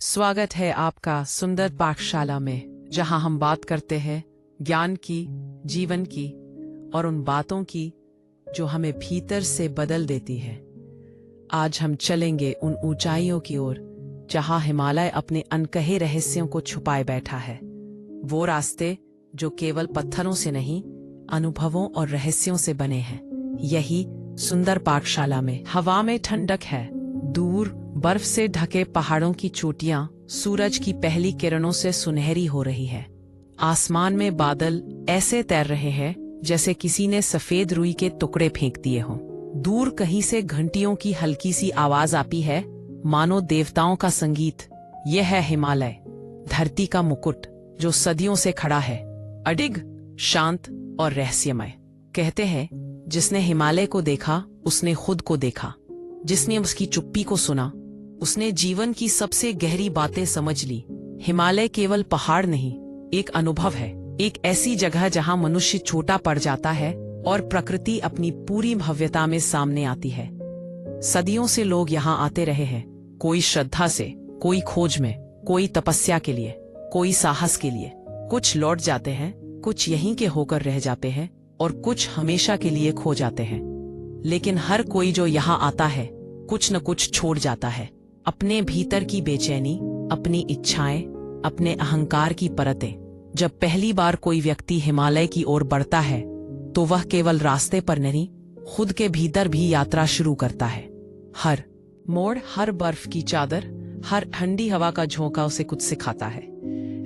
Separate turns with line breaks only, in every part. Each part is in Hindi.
स्वागत है आपका सुंदर पाठशाला में, जहां हम बात करते हैं ज्ञान की, जीवन की और उन बातों की जो हमें भीतर से बदल देती है। आज हम चलेंगे उन ऊंचाइयों की ओर जहां हिमालय अपने अनकहे रहस्यों को छुपाए बैठा है। वो रास्ते जो केवल पत्थरों से नहीं, अनुभवों और रहस्यों से बने हैं। यही सुंदर पाठशाला में हवा में ठंडक है, दूर बर्फ से ढके पहाड़ों की चोटियां सूरज की पहली किरणों से सुनहरी हो रही है। आसमान में बादल ऐसे तैर रहे हैं जैसे किसी ने सफेद रुई के टुकड़े फेंक दिए हों। दूर कहीं से घंटियों की हल्की सी आवाज आती है, मानो देवताओं का संगीत। यह है हिमालय, धरती का मुकुट जो सदियों से खड़ा है, अडिग, शांत और रहस्यमय। कहते हैं जिसने हिमालय को देखा उसने खुद को देखा, जिसने उसकी चुप्पी को सुना उसने जीवन की सबसे गहरी बातें समझ ली। हिमालय केवल पहाड़ नहीं, एक अनुभव है, एक ऐसी जगह जहां मनुष्य छोटा पड़ जाता है और प्रकृति अपनी पूरी भव्यता में सामने आती है। सदियों से लोग यहाँ आते रहे हैं, कोई श्रद्धा से, कोई खोज में, कोई तपस्या के लिए, कोई साहस के लिए। कुछ लौट जाते हैं, कुछ यहीं के होकर रह जाते हैं और कुछ हमेशा के लिए खो जाते हैं। लेकिन हर कोई जो यहाँ आता है कुछ न कुछ छोड़ जाता है। अपने भीतर की बेचैनी, अपनी इच्छाएं, अपने अहंकार की परतें। जब पहली बार कोई व्यक्ति हिमालय की ओर बढ़ता है तो वह केवल रास्ते पर नहीं, खुद के भीतर भी यात्रा शुरू करता है। हर मोड़, हर बर्फ की चादर, हर ठंडी हवा का झोंका उसे कुछ सिखाता है।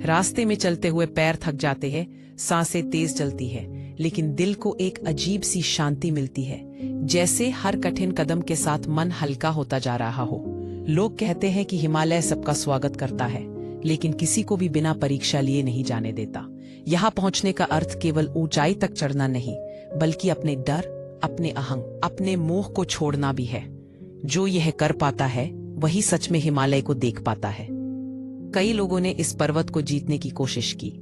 रास्ते में चलते हुए पैर थक जाते हैं, सांसें तेज चलती है, लेकिन दिल को एक अजीब सी शांति मिलती है, जैसे हर कठिन कदम के साथ मन हल्का होता जा रहा हो। लोग कहते हैं कि हिमालय सबका स्वागत करता है, लेकिन किसी को भी बिना परीक्षा लिए नहीं जाने देता। यहाँ पहुंचने का अर्थ केवल ऊंचाई तक चढ़ना नहीं, बल्कि अपने डर, अपने अहंग, अपने मोह को छोड़ना भी है। जो यह कर पाता है वही सच में हिमालय को देख पाता है। कई लोगों ने इस पर्वत को जीतने की कोशिश की,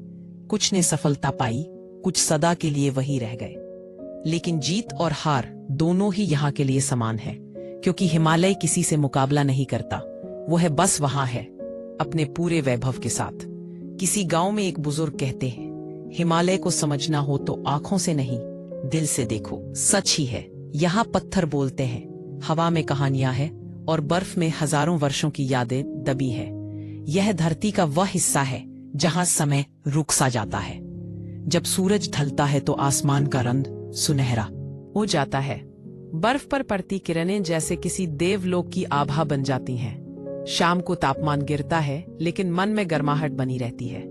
कुछ ने सफलता पाई, कुछ सदा के लिए वही रह गए। लेकिन जीत और हार दोनों ही यहाँ के लिए समान है, क्योंकि हिमालय किसी से मुकाबला नहीं करता, वो है बस वहां है, अपने पूरे वैभव के साथ। किसी गांव में एक बुजुर्ग कहते हैं, हिमालय को समझना हो तो आंखों से नहीं, दिल से देखो। सच ही है, यहाँ पत्थर बोलते हैं, हवा में कहानियां हैं और बर्फ में हजारों वर्षों की यादें दबी है। यह धरती का वह हिस्सा है जहां समय रुक सा जाता है। जब सूरज ढलता है तो आसमान का रंग सुनहरा हो जाता है, बर्फ पर पड़ती किरणें जैसे किसी देवलोक की आभा बन जाती हैं। शाम को तापमान गिरता है, लेकिन मन में गर्माहट बनी रहती है।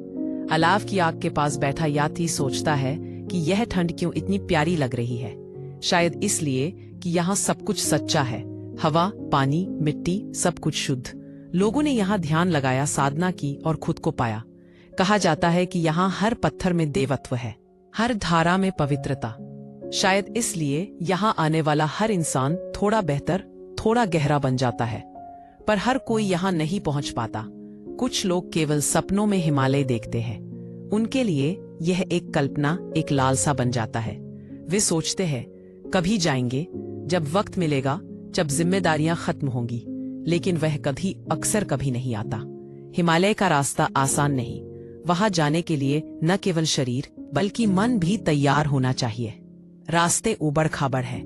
अलाव की आग के पास बैठा यात्री सोचता है कि यह ठंड क्यों इतनी प्यारी लग रही है। शायद इसलिए कि यहाँ सब कुछ सच्चा है, हवा, पानी, मिट्टी, सब कुछ शुद्ध। लोगों ने यहाँ ध्यान लगाया, साधना की और खुद को पाया। कहा जाता है कि यहाँ हर पत्थर में देवत्व है, हर धारा में पवित्रता। शायद इसलिए यहाँ आने वाला हर इंसान थोड़ा बेहतर, थोड़ा गहरा बन जाता है। पर हर कोई यहाँ नहीं पहुंच पाता। कुछ लोग केवल सपनों में हिमालय देखते हैं। उनके लिए यह एक कल्पना, एक लालसा बन जाता है। वे सोचते हैं कभी जाएंगे, जब वक्त मिलेगा, जब जिम्मेदारियां खत्म होंगी। लेकिन वह कभी, अक्सर कभी नहीं आता। हिमालय का रास्ता आसान नहीं। वहां जाने के लिए न केवल शरीर बल्कि मन भी तैयार होना चाहिए। रास्ते उबड़ खाबड़ है,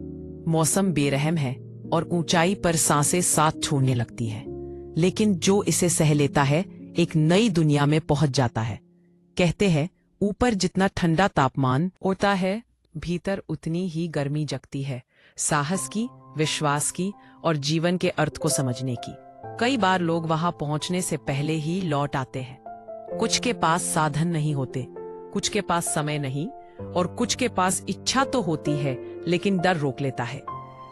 मौसम बेरहम है और ऊंचाई पर सांसें साथ छोड़ने लगती है। लेकिन जो इसे सह लेता है एक नई दुनिया में पहुंच जाता है। कहते हैं ऊपर जितना ठंडा तापमान होता है, भीतर उतनी ही गर्मी जगती है, साहस की, विश्वास की और जीवन के अर्थ को समझने की। कई बार लोग वहां पहुंचने से पहले ही लौट आते हैं। कुछ के पास साधन नहीं होते, कुछ के पास समय नहीं और कुछ के पास इच्छा तो होती है लेकिन डर रोक लेता है।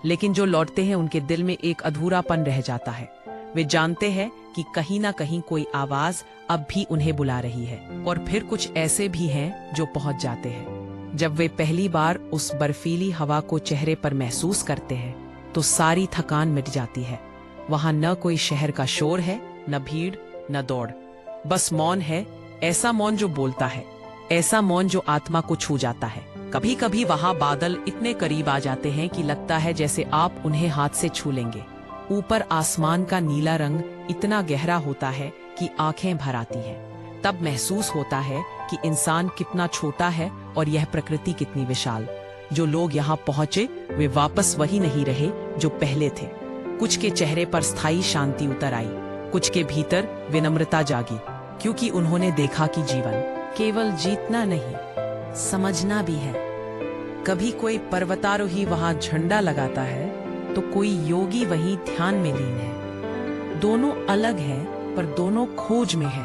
लेकिन जो लौटते हैं उनके दिल में एक अधूरापन रह जाता है। वे जानते हैं कि कहीं ना कहीं कोई आवाज अब भी उन्हें बुला रही है। और फिर कुछ ऐसे भी हैं जो पहुंच जाते हैं। जब वे पहली बार उस बर्फीली हवा को चेहरे पर महसूस करते हैं तो सारी थकान मिट जाती है। वहां न कोई शहर का शोर है, न भीड़, न दौड़, बस मौन है। ऐसा मौन जो बोलता है, ऐसा मौन जो आत्मा को छू जाता है। कभी कभी वहां बादल इतने करीब आ जाते हैं कि लगता है जैसे आप उन्हें हाथ से छू लेंगे। ऊपर आसमान का नीला रंग इतना गहरा होता है कि आंखें भर आती हैं। तब महसूस होता है कि इंसान कितना छोटा है और यह प्रकृति कितनी विशाल। जो लोग यहाँ पहुंचे वे वापस वही नहीं रहे जो पहले थे। कुछ के चेहरे पर स्थायी शांति उतर आई, कुछ के भीतर विनम्रता जागी, क्योंकि उन्होंने देखा कि जीवन केवल जीतना नहीं, समझना भी है। कभी कोई पर्वतारोही वहां झंडा लगाता है तो कोई योगी वहीं ध्यान में लीन है। दोनों अलग हैं, पर दोनों खोज में है।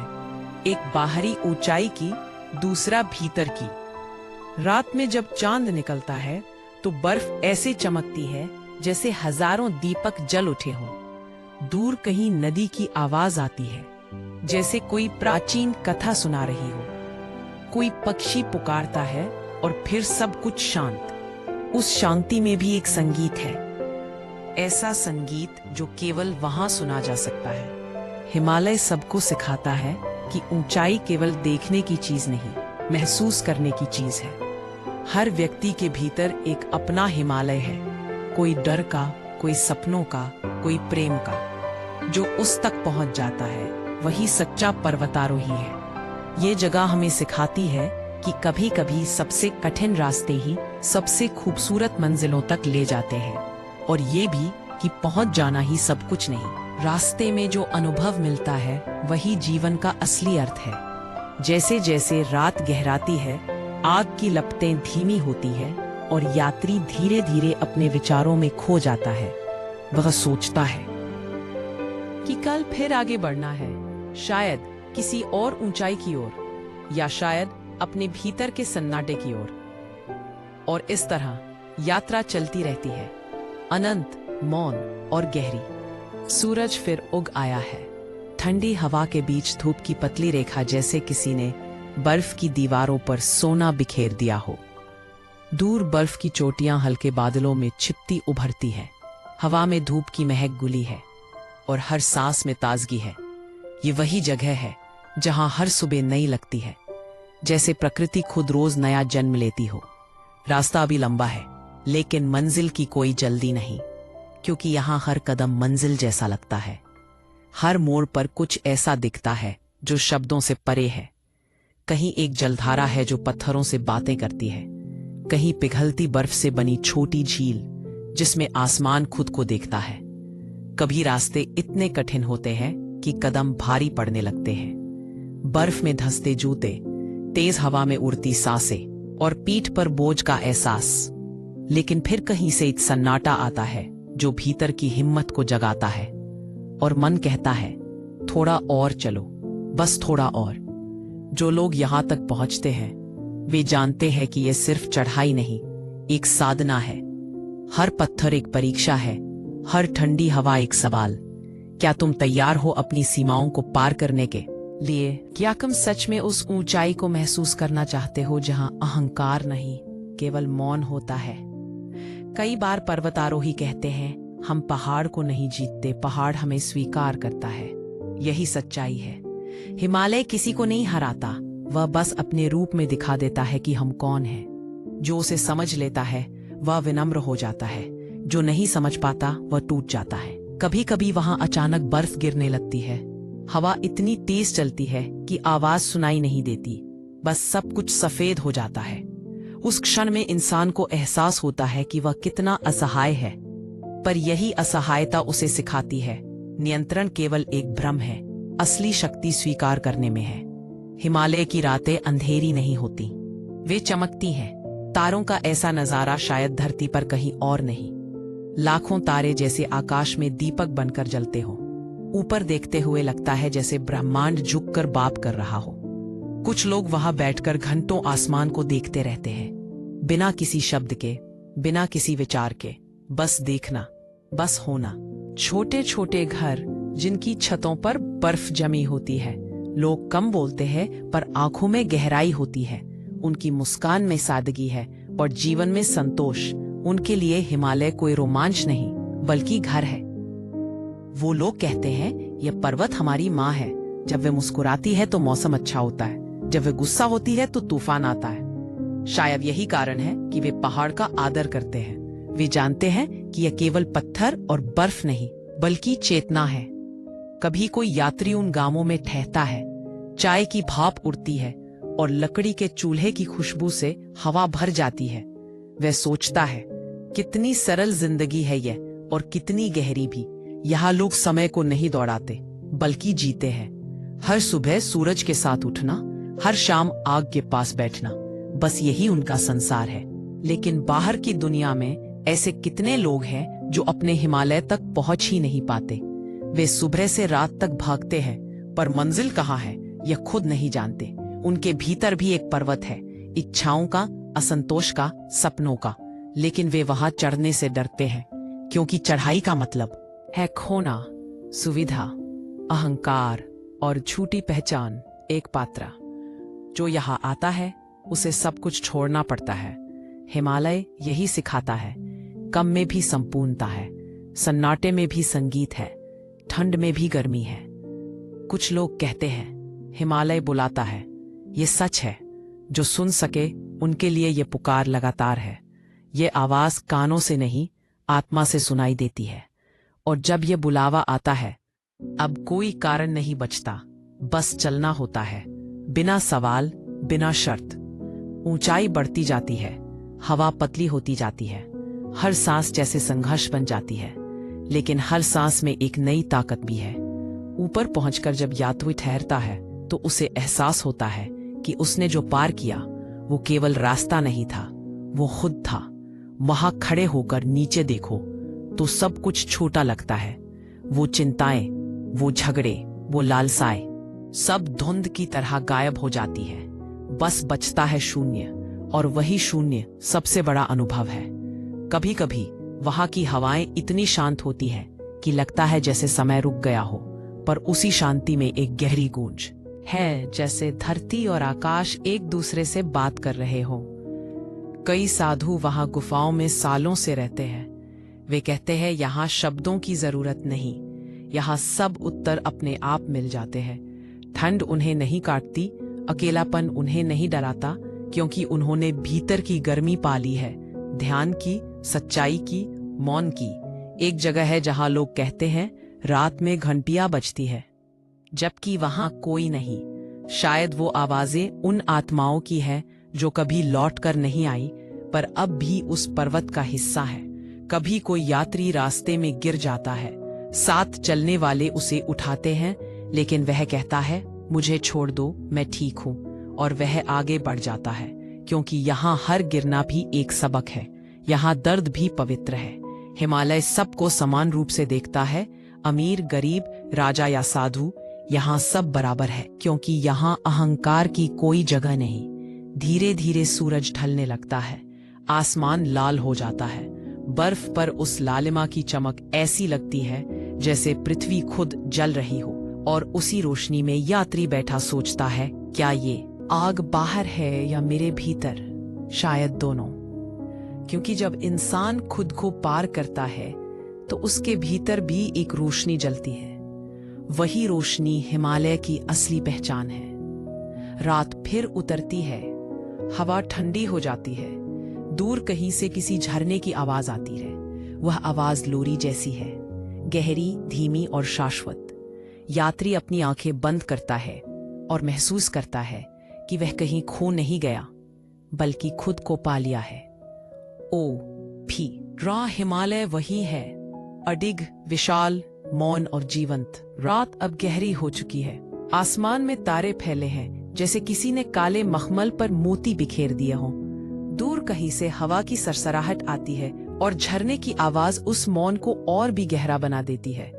एक बाहरी ऊंचाई की, दूसरा भीतर की। रात में जब चांद निकलता है तो बर्फ ऐसे चमकती है जैसे हजारों दीपक जल उठे हों। दूर कहीं नदी की आवाज आती है, जैसे कोई प्राचीन कथा सुना रही हो। कोई पक्षी पुकारता है और फिर सब कुछ शांत। उस शांति में भी एक संगीत है, ऐसा संगीत जो केवल वहां सुना जा सकता है। हिमालय सबको सिखाता है कि ऊंचाई केवल देखने की चीज नहीं, महसूस करने की चीज है। हर व्यक्ति के भीतर एक अपना हिमालय है, कोई डर का, कोई सपनों का, कोई प्रेम का। जो उस तक पहुंच जाता है वही सच्चा पर्वतारोही है। ये जगह हमें सिखाती है कि कभी कभी सबसे कठिन रास्ते ही सबसे खूबसूरत मंजिलों तक ले जाते हैं, और ये भी कि पहुंच जाना ही सब कुछ नहीं। रास्ते में जो अनुभव मिलता है वही जीवन का असली अर्थ है। जैसे जैसे रात गहराती है, आग की लपटें धीमी होती है और यात्री धीरे धीरे अपने विचारों में खो जाता है। वह सोचता है कि कल फिर आगे बढ़ना है, शायद किसी और ऊंचाई की ओर, या शायद अपने भीतर के सन्नाटे की ओर। और इस तरह यात्रा चलती रहती है, अनंत, मौन और गहरी। सूरज फिर उग आया है। ठंडी हवा के बीच धूप की पतली रेखा, जैसे किसी ने बर्फ की दीवारों पर सोना बिखेर दिया हो। दूर बर्फ की चोटियां हल्के बादलों में छिपती उभरती है। हवा में धूप की महक घुली है और हर सांस में ताजगी है। ये वही जगह है जहां हर सुबह नई लगती है, जैसे प्रकृति खुद रोज नया जन्म लेती हो। रास्ता अभी लंबा है, लेकिन मंजिल की कोई जल्दी नहीं, क्योंकि यहाँ हर कदम मंजिल जैसा लगता है। हर मोड़ पर कुछ ऐसा दिखता है जो शब्दों से परे है। कहीं एक जलधारा है जो पत्थरों से बातें करती है, कहीं पिघलती बर्फ से बनी छोटी झील जिसमें आसमान खुद को देखता है। कभी रास्ते इतने कठिन होते हैं कि कदम भारी पड़ने लगते हैं। बर्फ में धंसते जूते, तेज हवा में उड़ती सांसें और पीठ पर बोझ का एहसास। लेकिन फिर कहीं से एक सन्नाटा आता है जो भीतर की हिम्मत को जगाता है, और मन कहता है थोड़ा और चलो, बस थोड़ा और। जो लोग यहाँ तक पहुंचते हैं वे जानते हैं कि यह सिर्फ चढ़ाई नहीं, एक साधना है। हर पत्थर एक परीक्षा है, हर ठंडी हवा एक सवाल। क्या तुम तैयार हो अपनी सीमाओं को पार करने के लिए? क्या तुम सच में उस ऊंचाई को महसूस करना चाहते हो जहां अहंकार नहीं, केवल मौन होता है? कई बार पर्वतारोही कहते हैं, हम पहाड़ को नहीं जीतते, पहाड़ हमें स्वीकार करता है। यही सच्चाई है। हिमालय किसी को नहीं हराता, वह बस अपने रूप में दिखा देता है कि हम कौन हैं। जो उसे समझ लेता है वह विनम्र हो जाता है, जो नहीं समझ पाता वह टूट जाता है। कभी कभी वहां अचानक बर्फ गिरने लगती है। हवा इतनी तेज चलती है कि आवाज सुनाई नहीं देती, बस सब कुछ सफेद हो जाता है। उस क्षण में इंसान को एहसास होता है कि वह कितना असहाय है, पर यही असहायता उसे सिखाती है नियंत्रण केवल एक भ्रम है, असली शक्ति स्वीकार करने में है। हिमालय की रातें अंधेरी नहीं होती, वे चमकती हैं। तारों का ऐसा नजारा शायद धरती पर कहीं और नहीं। लाखों तारे जैसे आकाश में दीपक बनकर जलते हो। ऊपर देखते हुए लगता है जैसे ब्रह्मांड झुककर बात कर रहा हो। कुछ लोग वहां बैठकर घंटों आसमान को देखते रहते हैं, बिना किसी शब्द के, बिना किसी विचार के, बस देखना, बस होना। छोटे छोटे घर जिनकी छतों पर बर्फ जमी होती है। लोग कम बोलते हैं पर आंखों में गहराई होती है। उनकी मुस्कान में सादगी है और जीवन में संतोष। उनके लिए हिमालय कोई रोमांच नहीं बल्कि घर है। वो लोग कहते हैं यह पर्वत हमारी माँ है। जब वे मुस्कुराती है तो मौसम अच्छा होता है, जब वे गुस्सा होती है तो तूफान आता है। शायद यही कारण है कि वे पहाड़ का आदर करते हैं। वे जानते हैं कि यह केवल पत्थर और बर्फ नहीं बल्कि चेतना है। कभी कोई यात्री उन गांवों में ठहरता है, चाय की भाप उड़ती है और लकड़ी के चूल्हे की खुशबू से हवा भर जाती है। वह सोचता है, कितनी सरल जिंदगी है यह, और कितनी गहरी भी। यहाँ लोग समय को नहीं दौड़ाते बल्कि जीते हैं। हर सुबह सूरज के साथ उठना, हर शाम आग के पास बैठना, बस यही उनका संसार है। लेकिन बाहर की दुनिया में ऐसे कितने लोग हैं जो अपने हिमालय तक पहुंच ही नहीं पाते। वे सुबह से रात तक भागते हैं, पर मंजिल कहाँ है यह खुद नहीं जानते। उनके भीतर भी एक पर्वत है, इच्छाओं का, असंतोष का, सपनों का। लेकिन वे वहां चढ़ने से डरते हैं, क्योंकि चढ़ाई का मतलब है खोना, सुविधा, अहंकार और झूठी पहचान। एक पात्रा जो यहाँ आता है उसे सब कुछ छोड़ना पड़ता है। हिमालय यही सिखाता है, कम में भी संपूर्णता है, सन्नाटे में भी संगीत है, ठंड में भी गर्मी है। कुछ लोग कहते हैं हिमालय बुलाता है। ये सच है। जो सुन सके उनके लिए ये पुकार लगातार है। ये आवाज कानों से नहीं, आत्मा से सुनाई देती है। और जब ये बुलावा आता है, अब कोई कारण नहीं बचता, बस चलना होता है, बिना सवाल, बिना शर्त। ऊंचाई बढ़ती जाती है, हवा पतली होती जाती है, हर सांस जैसे संघर्ष बन जाती है, लेकिन हर सांस में एक नई ताकत भी है। ऊपर पहुंचकर जब यात्री ठहरता है तो उसे एहसास होता है कि उसने जो पार किया वो केवल रास्ता नहीं था, वो खुद था। वहां खड़े होकर नीचे देखो तो सब कुछ छोटा लगता है। वो चिंताएं, वो झगड़े, वो लालसाएं सब धुंध की तरह गायब हो जाती है। बस बचता है शून्य, और वही शून्य सबसे बड़ा अनुभव है। कभी कभी वहां की हवाएं इतनी शांत होती है कि लगता है जैसे समय रुक गया हो, पर उसी शांति में एक गहरी गूंज है, जैसे धरती और आकाश एक दूसरे से बात कर रहे हो। कई साधु वहां गुफाओं में सालों से रहते हैं। वे कहते हैं यहाँ शब्दों की जरूरत नहीं, यहाँ सब उत्तर अपने आप मिल जाते हैं। ठंड उन्हें नहीं काटती, अकेलापन उन्हें नहीं डराता, क्योंकि उन्होंने भीतर की गर्मी पा ली है, ध्यान की, सच्चाई की, मौन की। एक जगह है जहां लोग कहते हैं रात में घंटियां बजती है, जबकि वहां कोई नहीं। शायद वो आवाजें उन आत्माओं की है जो कभी लौट कर नहीं आई, पर अब भी उस पर्वत का हिस्सा है। कभी कोई यात्री रास्ते में गिर जाता है, साथ चलने वाले उसे उठाते हैं, लेकिन वह कहता है मुझे छोड़ दो, मैं ठीक हूं, और वह आगे बढ़ जाता है। क्योंकि यहाँ हर गिरना भी एक सबक है, यहाँ दर्द भी पवित्र है। हिमालय सबको समान रूप से देखता है, अमीर, गरीब, राजा या साधु, यहाँ सब बराबर है, क्योंकि यहाँ अहंकार की कोई जगह नहीं। धीरे धीरे सूरज ढलने लगता है, आसमान लाल हो जाता है। बर्फ पर उस लालिमा की चमक ऐसी लगती है जैसे पृथ्वी खुद जल रही हो, और उसी रोशनी में यात्री बैठा सोचता है, क्या ये आग बाहर है या मेरे भीतर? शायद दोनों। क्योंकि जब इंसान खुद को पार करता है तो उसके भीतर भी एक रोशनी जलती है। वही रोशनी हिमालय की असली पहचान है। रात फिर उतरती है, हवा ठंडी हो जाती है, दूर कहीं से किसी झरने की आवाज आती है। वह आवाज लोरी जैसी है, गहरी, धीमी और शाश्वत। यात्री अपनी आंखें बंद करता है और महसूस करता है कि वह कहीं खो नहीं गया, बल्कि खुद को पा लिया है। ओ भी राह हिमालय वही है, अडिग, विशाल, मौन और जीवंत। रात अब गहरी हो चुकी है, आसमान में तारे फैले हैं जैसे किसी ने काले मखमल पर मोती बिखेर दिए हों। दूर कहीं से हवा की सरसराहट आती है और झरने की आवाज उस मौन को और भी गहरा बना देती है।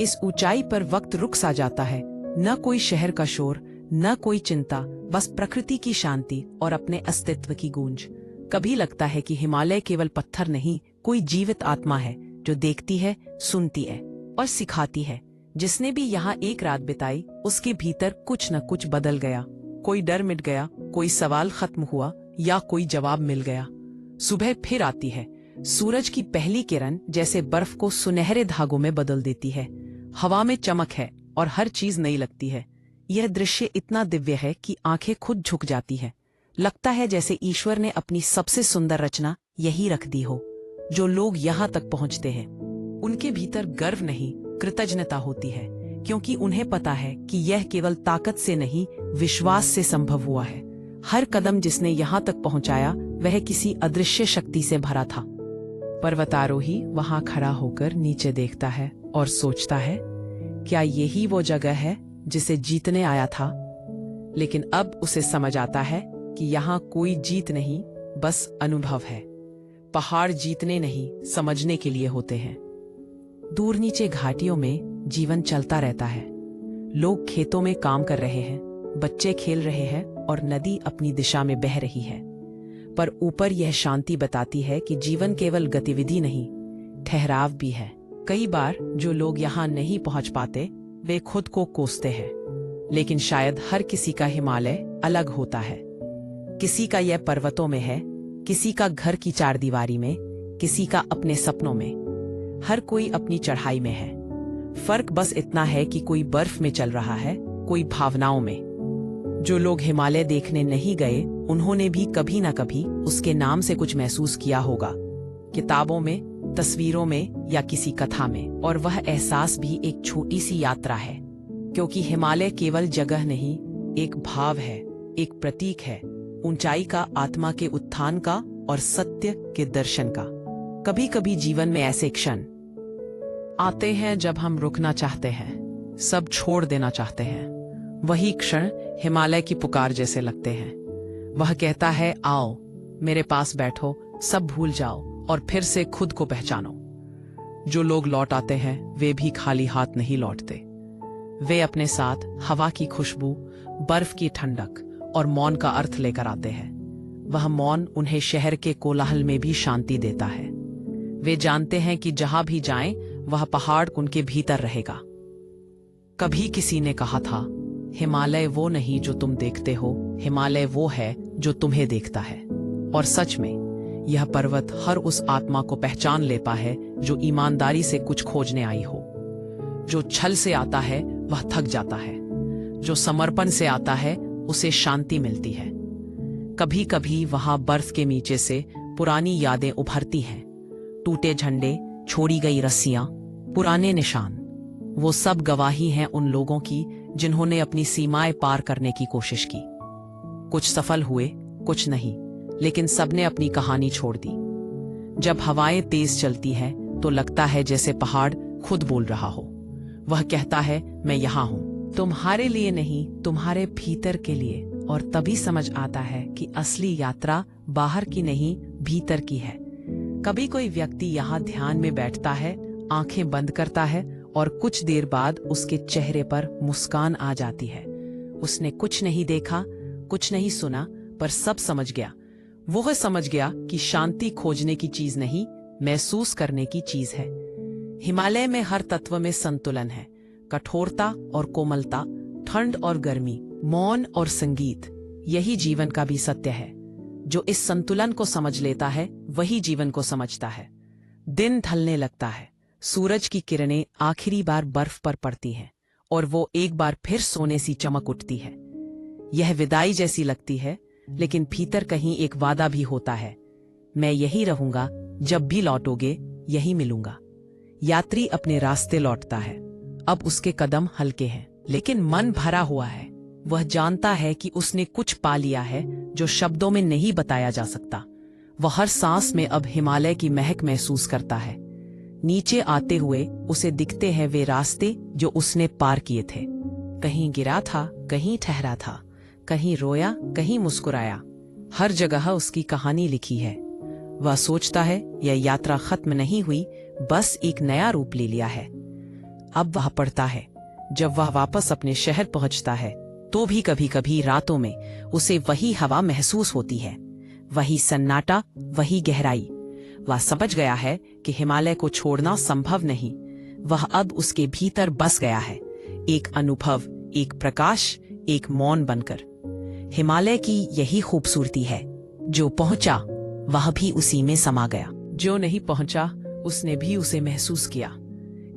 इस ऊंचाई पर वक्त रुक सा जाता है, न कोई शहर का शोर, न कोई चिंता, बस प्रकृति की शांति और अपने अस्तित्व की गूंज। कभी लगता है कि हिमालय केवल पत्थर नहीं, कोई जीवित आत्मा है जो देखती है, सुनती है और सिखाती है। जिसने भी यहाँ एक रात बिताई, उसके भीतर कुछ न कुछ बदल गया। कोई डर मिट गया, कोई सवाल खत्म हुआ, या कोई जवाब मिल गया। सुबह फिर आती है, सूरज की पहली किरण जैसे बर्फ को सुनहरे धागों में बदल देती है। हवा में चमक है और हर चीज नई लगती है। यह दृश्य इतना दिव्य है कि आंखें खुद झुक जाती हैं। लगता है जैसे ईश्वर ने अपनी सबसे सुंदर रचना यही रख दी हो। जो लोग यहाँ तक पहुँचते हैं उनके भीतर गर्व नहीं, कृतज्ञता होती है, क्योंकि उन्हें पता है कि यह केवल ताकत से नहीं, विश्वास से संभव हुआ है। हर कदम जिसने यहाँ तक पहुंचाया वह किसी अदृश्य शक्ति से भरा था। पर्वतारोही वहां खड़ा होकर नीचे देखता है और सोचता है, क्या यही वो जगह है जिसे जीतने आया था? लेकिन अब उसे समझ आता है कि यहाँ कोई जीत नहीं, बस अनुभव है। पहाड़ जीतने नहीं, समझने के लिए होते हैं। दूर नीचे घाटियों में जीवन चलता रहता है। लोग खेतों में काम कर रहे हैं, बच्चे खेल रहे हैं और नदी अपनी दिशा में बह रही है। पर ऊपर यह शांति बताती है कि जीवन केवल गतिविधि नहीं, ठहराव भी है। कई बार जो लोग यहाँ नहीं पहुंच पाते वे खुद को कोसते हैं, लेकिन शायद हर किसी का हिमालय अलग होता है। किसी का यह पर्वतों में है, किसी का घर की चारदीवारी में, किसी का अपने सपनों में। हर कोई अपनी चढ़ाई में है। फर्क बस इतना है कि कोई बर्फ में चल रहा है, कोई भावनाओं में। जो लोग हिमालय देखने नहीं गए उन्होंने भी कभी ना कभी उसके नाम से कुछ महसूस किया होगा, किताबों में, तस्वीरों में या किसी कथा में। और वह एहसास भी एक छोटी सी यात्रा है, क्योंकि हिमालय केवल जगह नहीं, एक भाव है, एक प्रतीक है, ऊंचाई का, आत्मा के उत्थान का और सत्य के दर्शन का। कभी कभी जीवन में ऐसे क्षण आते हैं जब हम रुकना चाहते हैं, सब छोड़ देना चाहते हैं। वही क्षण हिमालय की पुकार जैसे लगते हैं। वह कहता है, आओ मेरे पास बैठो, सब भूल जाओ और फिर से खुद को पहचानो। जो लोग लौट आते हैं वे भी खाली हाथ नहीं लौटते। वे अपने साथ हवा की खुशबू, बर्फ की ठंडक और मौन का अर्थ लेकर आते हैं। वह मौन उन्हें शहर के कोलाहल में भी शांति देता है। वे जानते हैं कि जहां भी जाएं, वह पहाड़ उनके भीतर रहेगा। कभी किसी ने कहा था, हिमालय वो नहीं जो तुम देखते हो, हिमालय वो है जो तुम्हें देखता है। और सच में यह पर्वत हर उस आत्मा को पहचान लेता है जो ईमानदारी से कुछ खोजने आई हो। जो छल से आता है वह थक जाता है, जो समर्पण से आता है उसे शांति मिलती है। कभी कभी वहां बर्फ के नीचे से पुरानी यादें उभरती हैं, टूटे झंडे, छोड़ी गई रस्सियां, पुराने निशान। वो सब गवाही हैं उन लोगों की जिन्होंने अपनी सीमाएं पार करने की कोशिश की। कुछ सफल हुए, कुछ नहीं, लेकिन सबने अपनी कहानी छोड़ दी। जब हवाएं तेज चलती हैं तो लगता है जैसे पहाड़ खुद बोल रहा हो। वह कहता है, मैं यहाँ हूँ, तुम्हारे लिए नहीं, तुम्हारे भीतर के लिए। और तभी समझ आता है कि असली यात्रा बाहर की नहीं, भीतर की है। कभी कोई व्यक्ति यहाँ ध्यान में बैठता है, आंखें बंद करता है और कुछ देर बाद उसके चेहरे पर मुस्कान आ जाती है। उसने कुछ नहीं देखा, कुछ नहीं सुना, पर सब समझ गया। वो समझ गया कि शांति खोजने की चीज नहीं, महसूस करने की चीज है। हिमालय में हर तत्व में संतुलन है, कठोरता और कोमलता, ठंड और गर्मी, मौन और संगीत। यही जीवन का भी सत्य है। जो इस संतुलन को समझ लेता है वही जीवन को समझता है। दिन ढलने लगता है, सूरज की किरणें आखिरी बार बर्फ पर पड़ती हैं और वो एक बार फिर सोने सी चमक उठती है। यह विदाई जैसी लगती है, लेकिन भीतर कहीं एक वादा भी होता है, मैं यही रहूंगा, जब भी लौटोगे यही मिलूंगा। यात्री अपने रास्ते लौटता है। अब उसके कदम हल्के हैं, लेकिन मन भरा हुआ है। वह जानता है कि उसने कुछ पा लिया है जो शब्दों में नहीं बताया जा सकता। वह हर सांस में अब हिमालय की महक महसूस करता है। नीचे आते हुए उसे दिखते हैं वे रास्ते जो उसने पार किए थे। कहीं गिरा था, कहीं ठहरा था, कहीं रोया, कहीं मुस्कुराया। हर जगह उसकी कहानी लिखी है। वह सोचता है यह यात्रा खत्म नहीं हुई, बस एक नया रूप ले लिया है। अब वह पढ़ता है, जब वह वापस अपने शहर पहुंचता है तो भी कभी कभी रातों में उसे वही हवा महसूस होती है, वही सन्नाटा, वही गहराई। वह समझ गया है कि हिमालय को छोड़ना संभव नहीं। वह अब उसके भीतर बस गया है, एक अनुभव, एक प्रकाश, एक मौन बनकर। हिमालय की यही खूबसूरती है, जो पहुंचा वह भी उसी में समा गया। जो नहीं पहुंचा उसने भी उसे महसूस किया,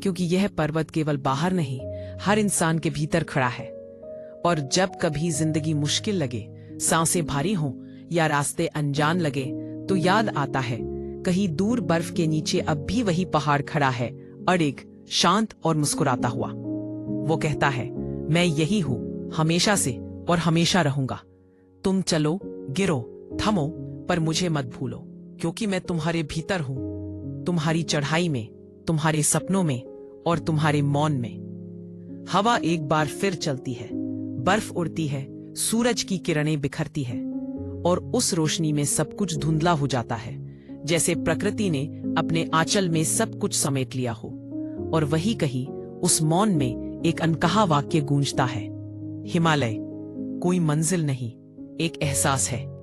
क्योंकि यह पर्वत केवल बाहर नहीं, हर इंसान के भीतर खड़ा है। और जब कभी जिंदगी मुश्किल लगे, सांसें भारी हों या रास्ते अनजान लगे, तो याद आता है कहीं दूर बर्फ के नीचे अब भी वही पहाड़ खड़ा है, अड़िग, शांत और मुस्कुराता हुआ। वो कहता है, मैं यही हूं, हमेशा से और हमेशा रहूंगा। तुम चलो, गिरो, थमो, पर मुझे मत भूलो, क्योंकि मैं तुम्हारे भीतर हूं, तुम्हारी चढ़ाई में, तुम्हारे सपनों में और तुम्हारे मौन में। हवा एक बार फिर चलती है, बर्फ उड़ती है, सूरज की किरणें बिखरती है, और उस रोशनी में सब कुछ धुंधला हो जाता है, जैसे प्रकृति ने अपने आंचल में सब कुछ समेट लिया हो। और वही कहीं उस मौन में एक अनकहा वाक्य गूंजता है, हिमालय कोई मंजिल नहीं, एक एहसास है।